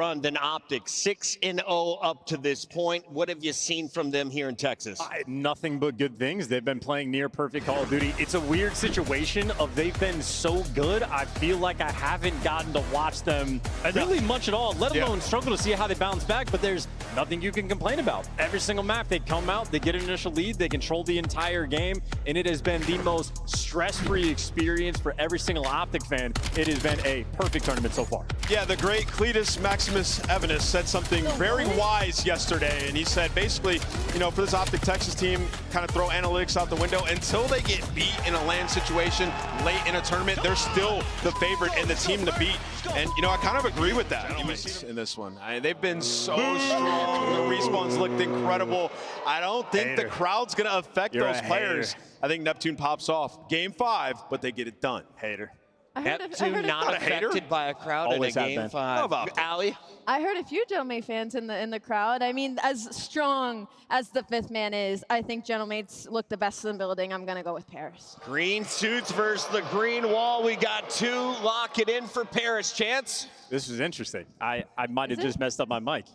run than OpTic. 6-0 up to this point. What have you seen from them here in Texas? Nothing but good things. They've been playing near perfect Call of Duty. It's a weird situation of they've been so good, I feel like I haven't gotten to watch them really much at all, let alone struggle to see how they bounce back, but there's nothing you can complain about. Every single map, they come out, they get an initial lead, they control the entire game, and it has been the most stress-free experience for every single OpTic fan. It has been a perfect tournament so far. Yeah, the great Cletus Maximus Evanus said something very wise yesterday, and he said basically, you know, for this OpTic Texas team, kind of throw analytics out the window. Until they get beat in a land situation late in a tournament, they're still the favorite and the team to beat. And, you know, I kind of agree with that in this one. They've been so strong. The respawns looked incredible. I don't think the crowd's going to affect those players. I think Neptune pops off game 5, but they get it done. Hater. Neptune not affected by a crowd Always in a game 5. Allie? I heard a few Gentlemate fans in the crowd. I mean, as strong as the 5th man is, I think Gentlemates look the best in the building. I'm going to go with Paris. Green suits versus the green wall. We got 2. Lock it in for Paris. Chance? This is interesting. I might have just messed up my mic.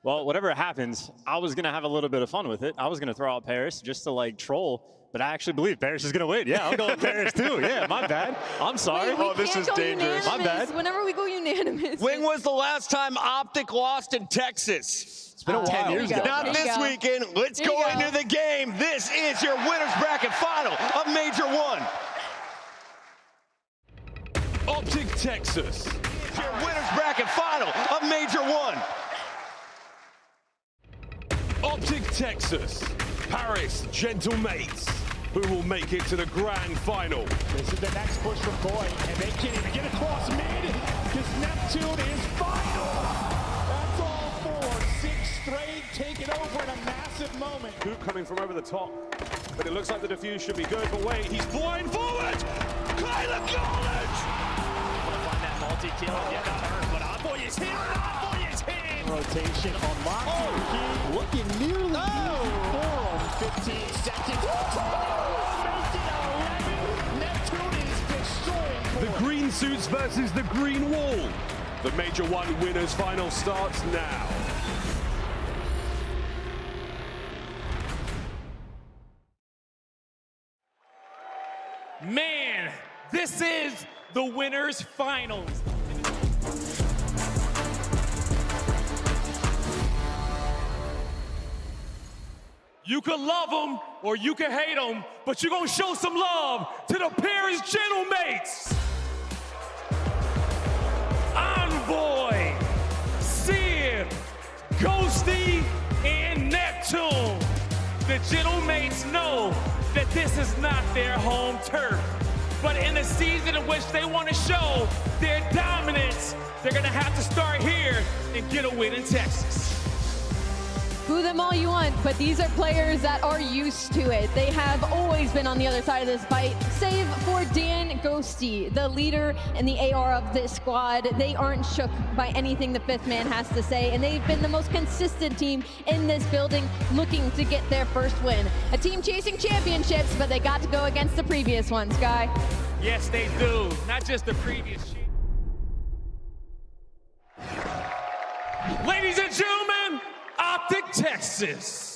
Well, whatever happens, I was going to have a little bit of fun with it. I was going to throw out Paris just to, like, troll. But I actually believe Paris is going to win. Yeah, I'll go with Paris too. Yeah, my bad. I'm sorry. Wait, this is dangerous. My bad. Whenever we go unanimous. When was the last time OpTic lost in Texas? It's been a while. 10 years ago. Not this weekend. Let's go into the game. This is your winner's bracket final of Major 1. OpTic Texas. Your winner's bracket final of Major 1. OpTic Texas. Paris Gentlemates, who will make it to the grand final. This is the next push from Boy, and they can't even get across mid, because Neptune is final. That's all 4. 6 straight, taken over in a massive moment. Hoop coming from over the top, but it looks like the defuse should be good, but wait, he's flying forward! Kyler Garland! Find that multi-kill and get the turn, but Envoy is here, and Envoy is here! Rotation on lock. Looking nearly 15 seconds. Neptune is destroying. The green suits versus the green wall. The Major 1 winners final starts now. Man, this is the winners finals. You can love them or you can hate them, but you're gonna show some love to the Paris Gentlemates. Envoy, Seer, Ghosty, and Neptune. The Gentlemates know that this is not their home turf, but in a season in which they want to show their dominance, they're gonna have to start here and get a win in Texas. Boo them all you want, but these are players that are used to it. They have always been on the other side of this fight, save for Dan Ghosty, the leader and the AR of this squad. They aren't shook by anything the 5th man has to say, and they've been the most consistent team in this building, looking to get their first win. A team chasing championships, but they got to go against the previous ones, Guy. Yes, they do. Not just the previous. Ladies and gentlemen, OpTic Texas.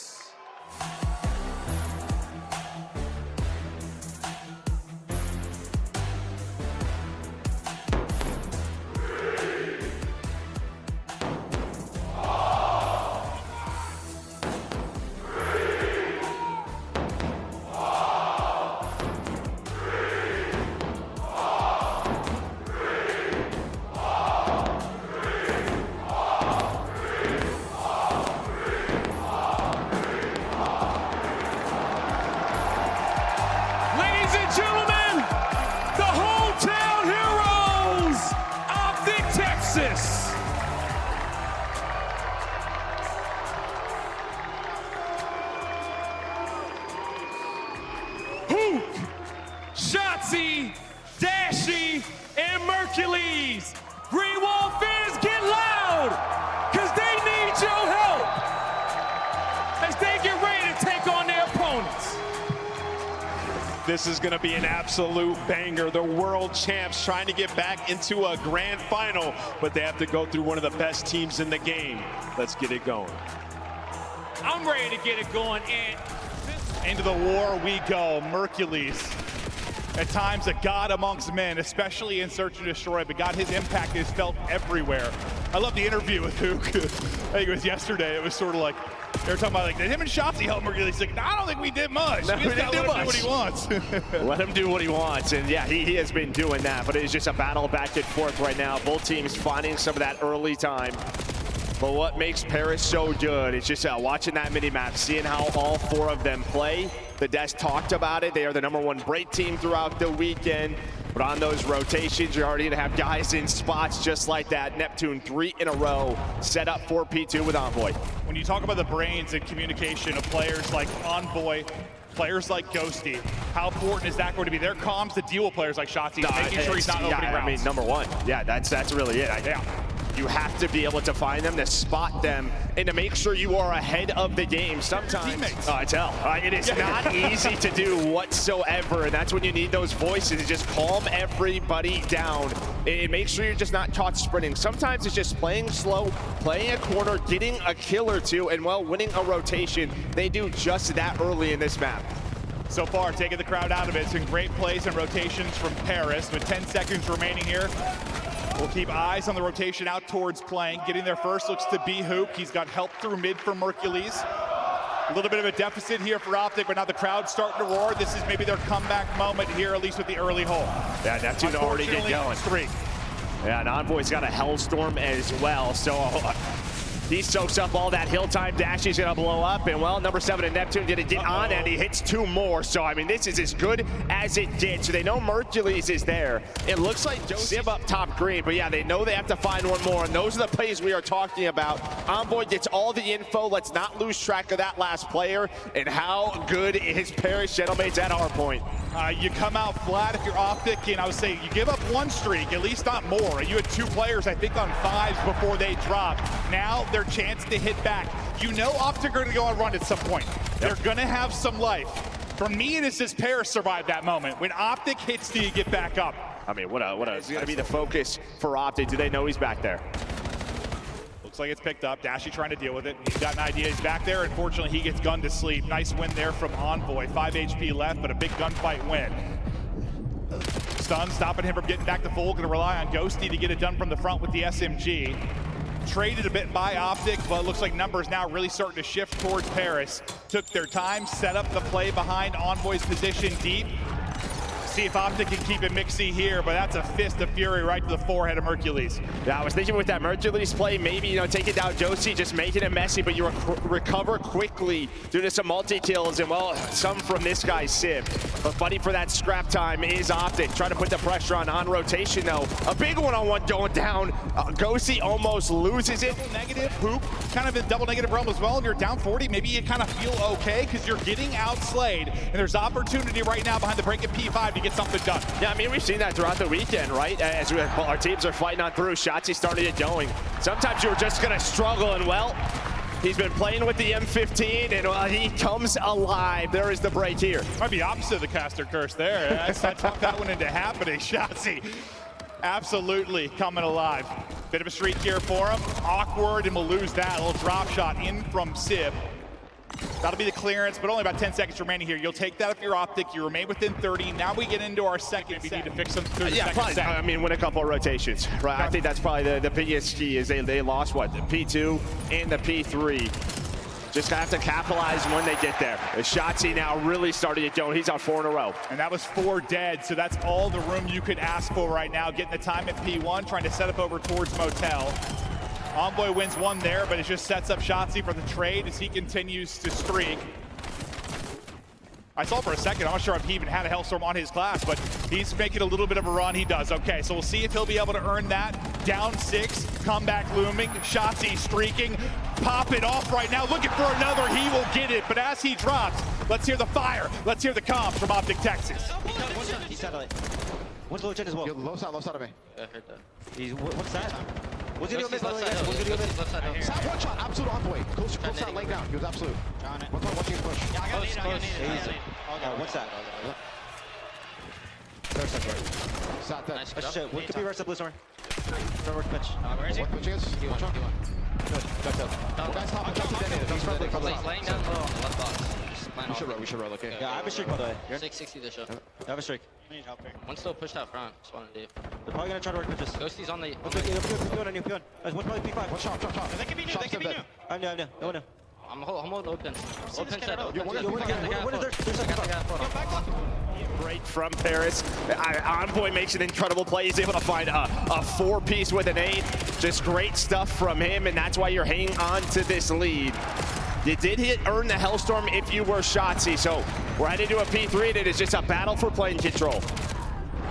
This is going to be an absolute banger. The world champs trying to get back into a grand final, but they have to go through one of the best teams in the game. Let's get it going. I'm ready to get it going, and Into the war we go. Mercules, at times a god amongst men, especially in Search and Destroy, but God, his impact is felt everywhere. I love the interview with Hook. I think it was yesterday. It was sort of like, they were talking about, like, did him and Shotzzy help Mercules? He's like, no, I don't think we did much. No, we just gotta let him do what he wants. Let him do what he wants, and yeah, he has been doing that, but it is just a battle back and forth right now. Both teams finding some of that early time. But what makes Paris so good is just watching that mini-map, seeing how all four of them play. The Des talked about it. They are the #1 break team throughout the weekend. But on those rotations, you're already going to have guys in spots just like that. Neptune 3 in a row set up for P2 with Envoy. When you talk about the brains and communication of players like Envoy, players like Ghosty, how important is that going to be? Their comms to deal with players like Shotzzy, making sure he's not opening rounds. I mean, #1. Yeah, that's really it. You have to be able to find them, to spot them, and to make sure you are ahead of the game. Sometimes, I tell, it is not easy to do whatsoever, and that's when you need those voices to just calm everybody down and make sure you're just not caught sprinting. Sometimes it's just playing slow, playing a corner, getting a kill or two, and well, winning a rotation. They do just that early in this map. So far, taking the crowd out of it. Some great plays and rotations from Paris. With 10 seconds remaining here, we'll keep eyes on the rotation out towards playing. Getting there first looks to be Hoop. He's got help through mid from Mercules. A little bit of a deficit here for OpTic, but now the crowd's starting to roar. This is maybe their comeback moment here, at least with the early hole. Yeah, Neptune already get going. 3. Yeah, and Envoy's got a Hellstorm as well, so he soaks up all that hill time dash. He's gonna blow up, and well, #7 and Neptune did it get on, and he hits 2 more. So I mean, this is as good as it gets. So they know Mercules is there. It looks like Sib up top green, but yeah, they know they have to find one more, and those are the plays we are talking about. Envoy gets all the info. Let's not lose track of that last player, and how good is Paris Gentlemates at our point. You come out flat if you're OpTic, and I would say you give up 1 streak, at least not more. You had 2 players, I think, on 5s before they dropped. Now their chance to hit back. You know OpTic are going to go on run at some point. They're going to have some life. For me, it is just Paris survived that moment. When OpTic hits, do you get back up? I mean, it's going to be the focus for OpTic. Do they know he's back there? Looks like it's picked up. Dashy trying to deal with it. He's got an idea. He's back there. Unfortunately, he gets gunned to sleep. Nice win there from Envoy. 5 HP left, but a big gunfight win. Stun stopping him from getting back to full. Going to rely on Ghosty to get it done from the front with the SMG. Traded a bit by OpTic, but it looks like numbers now really starting to shift towards Paris. Took their time, set up the play behind Envoy's position deep. See if OpTic can keep it mixy here, but that's a fist of fury right to the forehead of Mercules. Yeah, I was thinking with that Mercules play, maybe, taking down Josie, just making it messy, but you recover quickly due to some multi-kills, and well, some from this guy, Sib. But fighting for that scrap time is OpTic, trying to put the pressure on rotation, though. A big one-on-one going down. Josie almost loses it. Double negative, Hoop, kind of in double negative realm as well, and you're down 40, maybe you kind of feel okay, because you're getting outslayed, and there's opportunity right now behind the break at P5 to get something done. Yeah, I mean, we've seen that throughout the weekend, right? As our teams are fighting on through, Shotzzy started it going. Sometimes you're just going to struggle, and well, he's been playing with the M15, and he comes alive. There is the break here. Might be opposite of the caster curse there. I talked that one into happening. Shotzzy absolutely coming alive. Bit of a streak here for him. Awkward, and we'll lose that. A little drop shot in from Sib. That'll be the clearance, but only about 10 seconds remaining here. You'll take that if you're OpTic. You remain within 30. Now we get into our second. We need to fix them through the second set. I mean, win a couple of rotations, right? I think that's probably the biggest key is they lost, what, the P2 and the P3. Just gonna have to capitalize when they get there. The Shotzzy now really starting to go. He's on 4 in a row. And that was 4 dead, so that's all the room you could ask for right now. Getting the time at P1, trying to set up over towards Motel. Envoy wins 1 there, but it just sets up Shotzzy for the trade as he continues to streak. I saw for a second, I'm not sure if he even had a Hellstorm on his class, but he's making a little bit of a run. He does. Okay, so we'll see if he'll be able to earn that. Down 6, comeback looming. Shotzzy streaking, pop it off right now, looking for another. He will get it, but as he drops, let's hear the fire. Let's hear the comms from OpTic Texas. He's satellite. One's low jet as well. Low side of me. Yeah, I heard that. What's that? What's Sam, one shot, absolute Envoy. Close shot, laying down. He was absolute. Watching his push. What's that? Sat dead. Nice. Shit, what could be reverse up, blue storm? Don't work pitch. Where is he? What is? Watch out. That's it. Guys, top. He's probably He's laying down low on the left box. Just plan we should roll, okay. Yeah, I have a streak, by the way. 660 to show. I have a streak. One's still pushed out front. Spawning deep. They're probably gonna try to work pitches. Ghosty's on the. Okay, new peon. One's probably P5. Watch out. They can be new. They can be new. I know. I'm holding open. Open set. What is there? Break from Paris. Envoy makes an incredible play. He's able to find a four-piece with an 8. Just great stuff from him, and that's why you're hanging on to this lead. You did earn the Hellstorm if you were Shotzzy, so we're heading to a P3, and it is just a battle for plane control.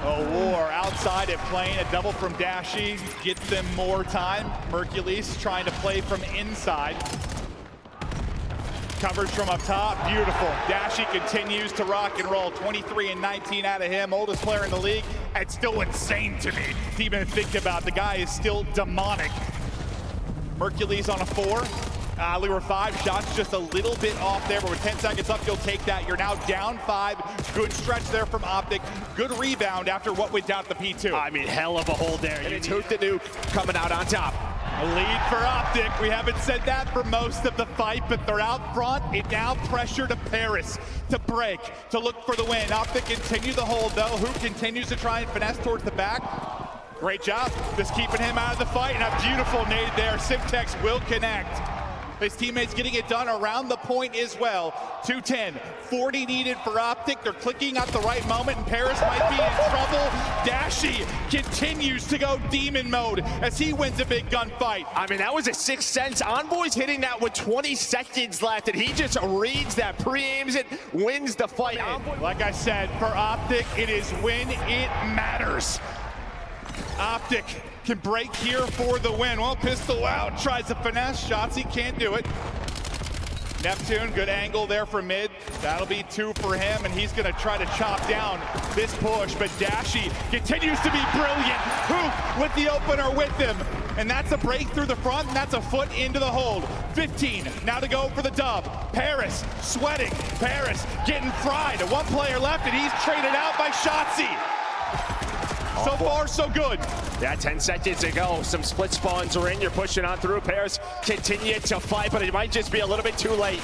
A war outside at plane, a double from Dashy, gets them more time. Mercules trying to play from inside. Coverage from up top, beautiful. Dashy continues to rock and roll. 23 and 19 out of him, oldest player in the league. It's still insane to me to even think about. The guy is still demonic. Mercules on a 4. We were 5 shots, just a little bit off there, but with 10 seconds up, you'll take that. You're now down 5. Good stretch there from OpTic. Good rebound after what went down at the P2. I mean, hell of a hold there. And it's Hoot the Nuke coming out on top. A lead for OpTic. We haven't said that for most of the fight, but they're out front. It now pressure to Paris to break, to look for the win. OpTic continue the hold, though. Hoot continues to try and finesse towards the back. Great job, just keeping him out of the fight. And a beautiful nade there. Simtex will connect. His teammates getting it done around the point as well. 210, 40 needed for OpTic. They're clicking at the right moment, and Paris might be in trouble. Dashy continues to go demon mode as he wins a big gunfight. I mean, that was a 6th sense. Envoy's hitting that with 20 seconds left, and he just reads that, pre-aims it, wins the fight. Like I said, for OpTic, it is when it matters. OpTic can break here for the win. Well, pistol out, tries to finesse. Shotzzy can't do it. Neptune, good angle there from mid. That'll be 2 for him, and he's gonna try to chop down this push, but Dashy continues to be brilliant. Hoop with the opener with him, and that's a break through the front, and that's a foot into the hold. 15, now to go for the dub. Paris sweating, Paris getting fried. 1 player left, and he's traded out by Shotzzy. So far, so good. Yeah, 10 seconds to go. Some split spawns are in. You're pushing on through. Paris continue to fight, but it might just be a little bit too late.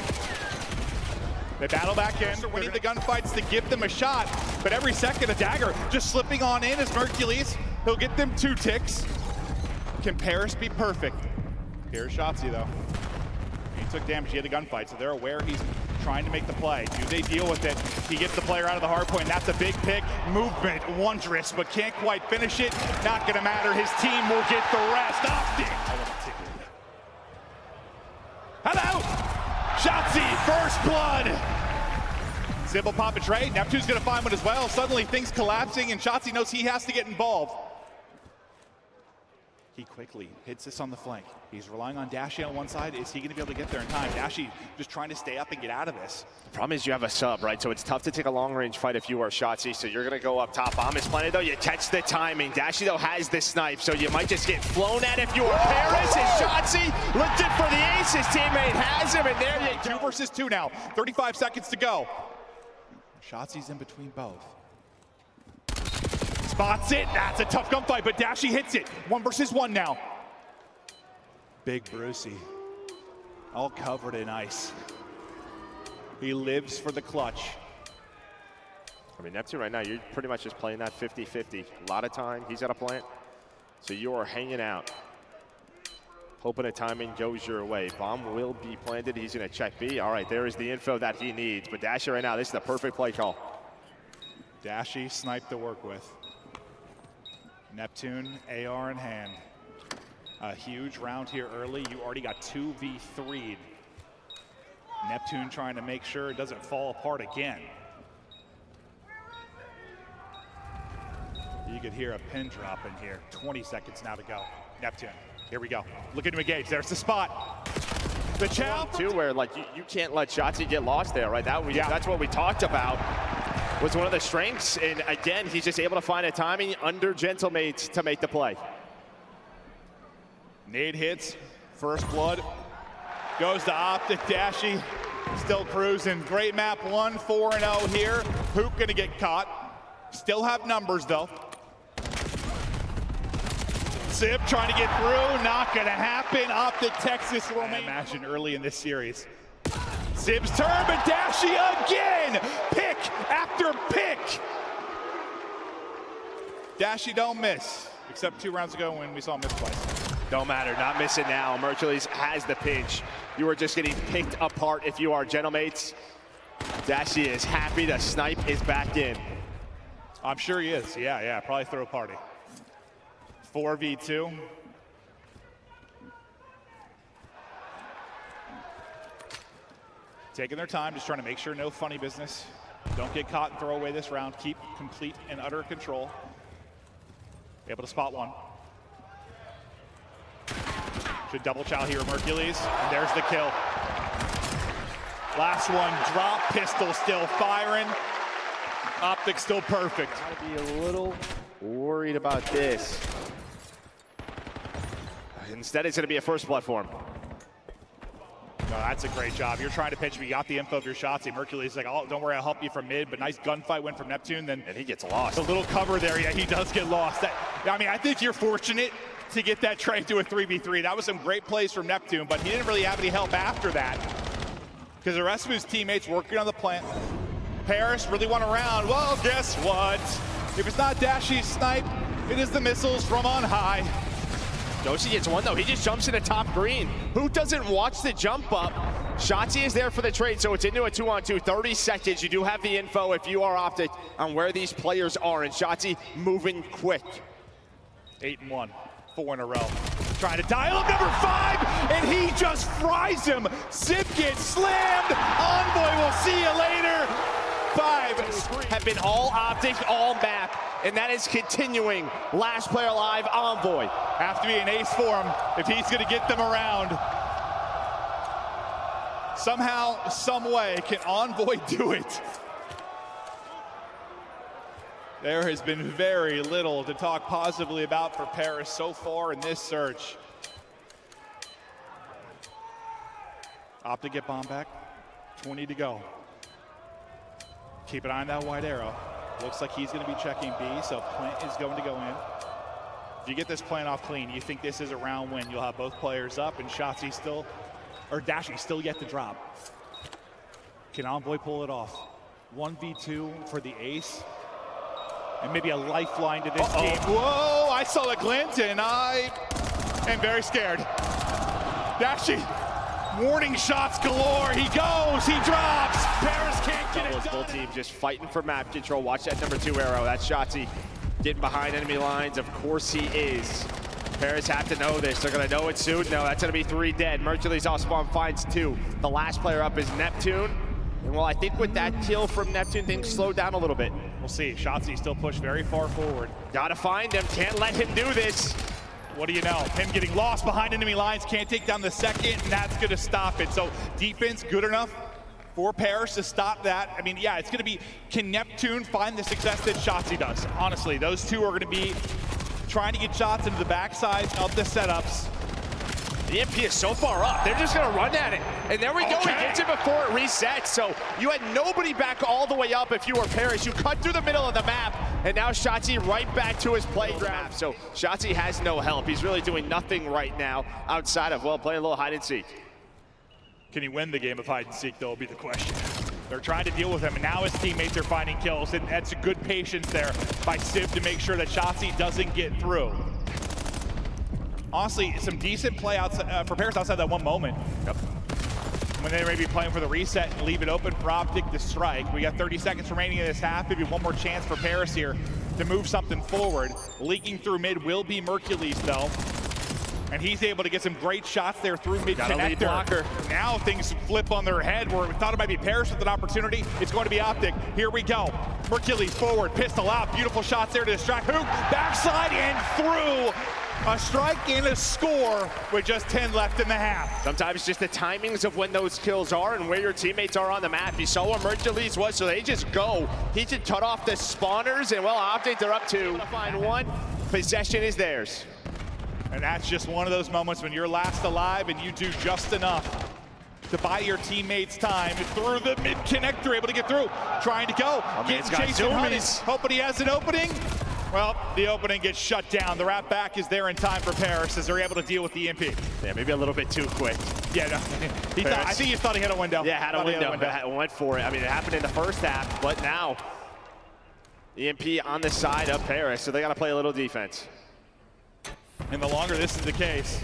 They battle back in. They're winning the gunfights to give them a shot, but every second a dagger just slipping on in as Mercules. He'll get them 2 ticks. Can Paris be perfect? Here's Shotzzy, though. He took damage. He had a gunfight, so they're aware he's trying to make the play. Do they deal with it? He gets the player out of the hard point. That's a big pick. Movement, wondrous, but can't quite finish it. Not going to matter. His team will get the rest. OpTic. Hello! Shotzzy, first blood. Sybil pop a trade. Neptune's going to find one as well. Suddenly things collapsing, and Shotzzy knows he has to get involved. He quickly hits this on the flank. He's relying on Dashy on one side. Is he going to be able to get there in time? Dashy just trying to stay up and get out of this. The problem is you have a sub, right? So it's tough to take a long-range fight if you are Shotzzy. So you're going to go up top. Bomb is planted, though. You catch the timing. Dashy, though, has the snipe, so you might just get flown at if you are Paris. And Shotzzy looking for the ace. His teammate has him, and there you go. 2 versus 2 now. 35 seconds to go. Shotzi's in between both. Spots it. That's a tough gunfight, but Dashy hits it. 1 versus 1 now. Big Brucey, all covered in ice. He lives for the clutch. I mean, Neptune right now, you're pretty much just playing that 50-50. A lot of time, he's at a plant. So you are hanging out, hoping a timing goes your way. Bomb will be planted. He's going to check B. All right, there is the info that he needs. But Dashy right now, this is the perfect play call. Dashy sniped to work with. Neptune, AR in hand. A huge round here early. You already got 2v3'd. Neptune trying to make sure it doesn't fall apart again. You could hear a pin drop in here. 20 seconds now to go. Neptune, here we go. Looking to engage. There's the spot. The chow. Too, where like you can't let Shotzzy get lost there, right? That's what we talked about. Was one of the strengths, and again, he's just able to find a timing under Gentlemates to make the play. Nade hits, first blood, goes to OpTic. Dashy still cruising. Great map, 1-4-0 here. Hoop gonna get caught. Still have numbers though. Zip trying to get through, not gonna happen. OpTic Texas will imagine early in this series. Zip's turn, but Dashy again! Pick after pick! Dashy don't miss, except 2 rounds ago when we saw him miss twice. Don't matter, not missing now. Mercules has the pinch. You are just getting picked apart if you are Gentlemates. Dashy is happy, the snipe is back in. I'm sure he is, yeah, probably throw a party. 4v2. Taking their time, just trying to make sure no funny business. Don't get caught and throw away this round. Keep complete and utter control. Able to spot one. Should double chow here, Mercules, and there's the kill. Last one, drop, pistol still firing. OpTic still perfect. Gotta be a little worried about this. Instead, it's gonna be a first blood for him. No, that's a great job. You're trying to pitch me. You got the info of your shots. Mercules is like, oh, don't worry, I'll help you from mid. But nice gunfight win from Neptune. Then and he gets lost. The little cover there, yeah, he does get lost. I mean, I think you're fortunate to get that trade to a 3v3. That was some great plays from Neptune, but he didn't really have any help after that because the rest of his teammates working on the plant. Paris really won a round. Well, guess what? If it's not Dashy's snipe, it is the missiles from on high. Shotzzy gets one though. He just jumps into top green. Who doesn't watch the jump up? Shotzzy is there for the trade, so it's into a 2-on-2. 30 seconds. You do have the info if you are OpTic on where these players are, and Shotzzy moving quick. 8-1, 4 in a row. Trying to dial up number 5, and he just fries him. Zip gets slammed. Envoy, we'll see you later. 5 have been all OpTic, all map, and that is continuing. Last player alive, Envoy. Have to be an ace for him if he's going to get them around. Somehow, some way, can Envoy do it? There has been very little to talk positively about for Paris so far in this search. OpTic get bomb back. 20 to go. Keep an eye on that white arrow. Looks like he's going to be checking B, so plant is going to go in. If you get this plant off clean, you think this is a round win. You'll have both players up, and Shotzzy still, or Dashy still yet to drop. Can Envoy pull it off? 1v2 for the ace, and maybe a lifeline to this game. Whoa, I saw the glint, and I am very scared. Dashy, warning shots galore. He goes, he drops. Paris can't get it done. Full team just fighting for map control. Watch that number 2 arrow. That's Shotzzy getting behind enemy lines. Of course he is. Paris have to know this. They're going to know it soon. No, that's going to be 3 dead. Mercules off spawn finds 2. The last player up is Neptune. And well, I think with that kill from Neptune, things slowed down a little bit. We'll see. Shotzzy still pushed very far forward. Gotta find him. Can't let him do this. What do you know? Him getting lost behind enemy lines, can't take down the second, and that's going to stop it. So defense good enough for Paris to stop that. I mean, yeah, it's going to be, can Neptune find the success that Shotzzy does? Honestly, those two are going to be trying to get shots into the backside of the setups. The EMP is so far up, they're just gonna run at it. And there we go, he gets it before it resets. So you had nobody back all the way up if you were Paris. You cut through the middle of the map, and now Shotzzy right back to his playground. So Shotzzy has no help. He's really doing nothing right now outside of, well, playing a little hide and seek. Can he win the game of hide and seek, though, will be the question. They're trying to deal with him, and now his teammates are finding kills, and that's a good patience there by Civ to make sure that Shotzzy doesn't get through. Honestly, some decent play outside, for Paris outside that one moment. Yep. When they may be playing for the reset and leave it open for OpTic to strike. We got 30 seconds remaining in this half. Maybe one more chance for Paris here to move something forward. Leaking through mid will be Mercules, though. And he's able to get some great shots there through mid connector. Blocker. Now things flip on their head where we thought it might be Paris with an opportunity. It's going to be OpTic. Here we go. Mercules forward, pistol out. Beautiful shots there to distract Hook. Backside and through. A strike and a score with just 10 left in the half. Sometimes just the timings of when those kills are and where your teammates are on the map. You saw where Mercules was, so they just go. He can cut off the spawners, and well, OpTic, they're up 2. Find 1. Possession is theirs. And that's just one of those moments when you're last alive and you do just enough to buy your teammates time through the mid-connector, able to get through, trying to go. Man's got Jason Hunting, zoomies. hoping he has an opening. Well, the opening gets shut down. The wrap back is there in time for Paris as they're able to deal with the EMP. Yeah, maybe a little bit too quick. Yeah, no. I think he thought he had a window. Yeah, had a window. Went for it. I mean, it happened in the first half, but now EMP on the side of Paris, so they got to play a little defense. And the longer this is the case,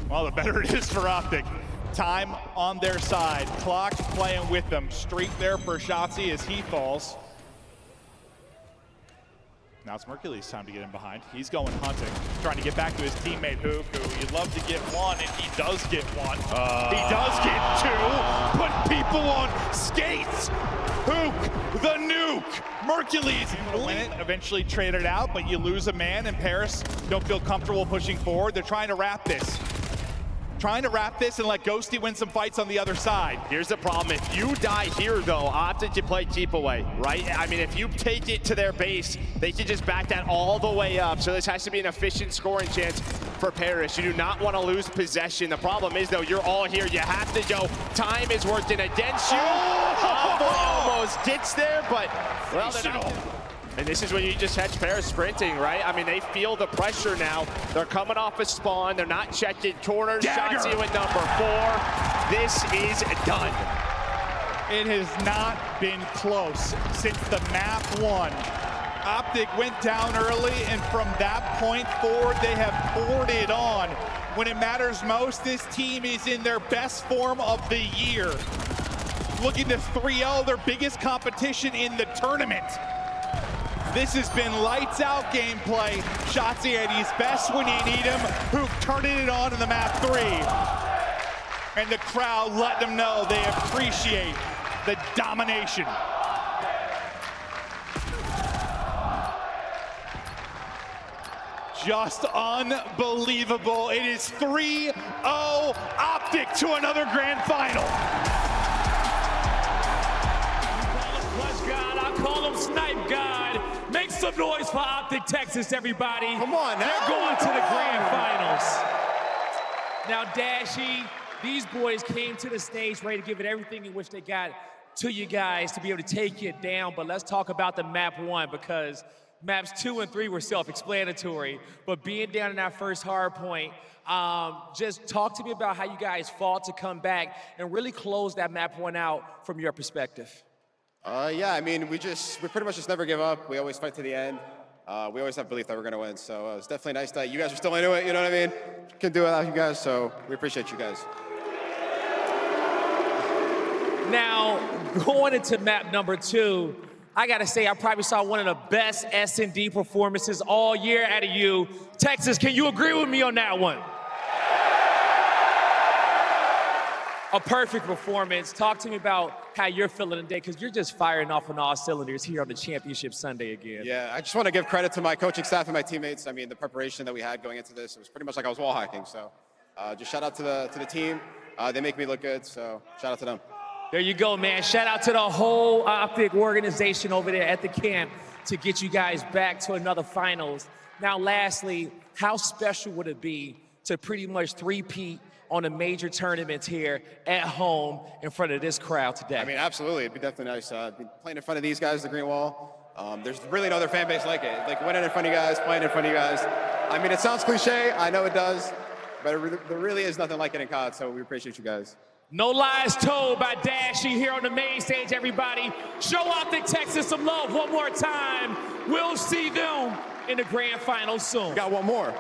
well, the better it is for OpTic. Time on their side. Clock playing with them. Streak there for Shotzzy as he falls. Now it's Mercury's time to get in behind. He's going hunting, trying to get back to his teammate Hook, who you'd love to get one, and he does get one. He does get two. Put people on skates. Hook, the nuke. Mercury's eventually traded out, but you lose a man, and Paris don't feel comfortable pushing forward. They're trying to wrap this. And let Ghosty win some fights on the other side. Here's the problem. If you die here, though, OpTic can play keep away, right? I mean, if you take it to their base, they can just back that all the way up. So this has to be an efficient scoring chance for Paris. You do not want to lose possession. The problem is, though, you're all here. You have to go. Time is working against you. Almost gets there, but, well, they're not. And this is when you just catch Paris sprinting, right? I mean, they feel the pressure now. They're coming off a spawn. They're not checking corners. Shotzzy with number 4. This is done. It has not been close since the map 1. OpTic went down early, and from that point forward, they have poured it on. When it matters most, this team is in their best form of the year. Looking to 3-0, their biggest competition in the tournament. This has been lights out gameplay. Shotzzy at his best when you need him. Hook turning it on in the map 3. And the crowd let them know they appreciate the domination. Just unbelievable. It is 3-0 OpTic to another grand final. Clutch God, I call him Snipe God. Make some noise for OpTic Texas, everybody. Come on now. They're going to the grand finals. Now, Dashy, these boys came to the stage ready to give it everything in which they got to you guys to be able to take it down. But let's talk about the map 1, because maps 2 and 3 were self-explanatory. But being down in that first hard point, just talk to me about how you guys fought to come back and really close that map 1 out from your perspective. Yeah, I mean, we pretty much just never give up. We always fight to the end. We always have belief that we're going to win. So it's definitely nice that you guys are still into it, you know what I mean? Can do it without you guys, so we appreciate you guys. Now, going into map number 2, I gotta say, I probably saw one of the best S&D performances all year out of you. Texas, can you agree with me on that one? A perfect performance. Talk to me about how you're feeling today, because you're just firing off on all cylinders here on the championship Sunday again. Yeah, I just want to give credit to my coaching staff and my teammates. I mean, the preparation that we had going into this, it was pretty much like I was wall hacking. So just shout out to the team. They make me look good, so shout out to them. There you go, man. Shout out to the whole OpTic organization over there at the camp to get you guys back to another finals. Now, lastly, how special would it be to pretty much three-peat on a major tournament here at home in front of this crowd today? I mean, absolutely. It'd be definitely nice. Playing in front of these guys, the Green Wall. There's really no other fan base like it. Like winning in front of you guys, playing in front of you guys. I mean, it sounds cliche. I know it does. But there really is nothing like it in COD, so we appreciate you guys. No lies told by Dashy here on the main stage, everybody. Show OpTic Texas some love one more time. We'll see them in the grand finals soon. Got one more.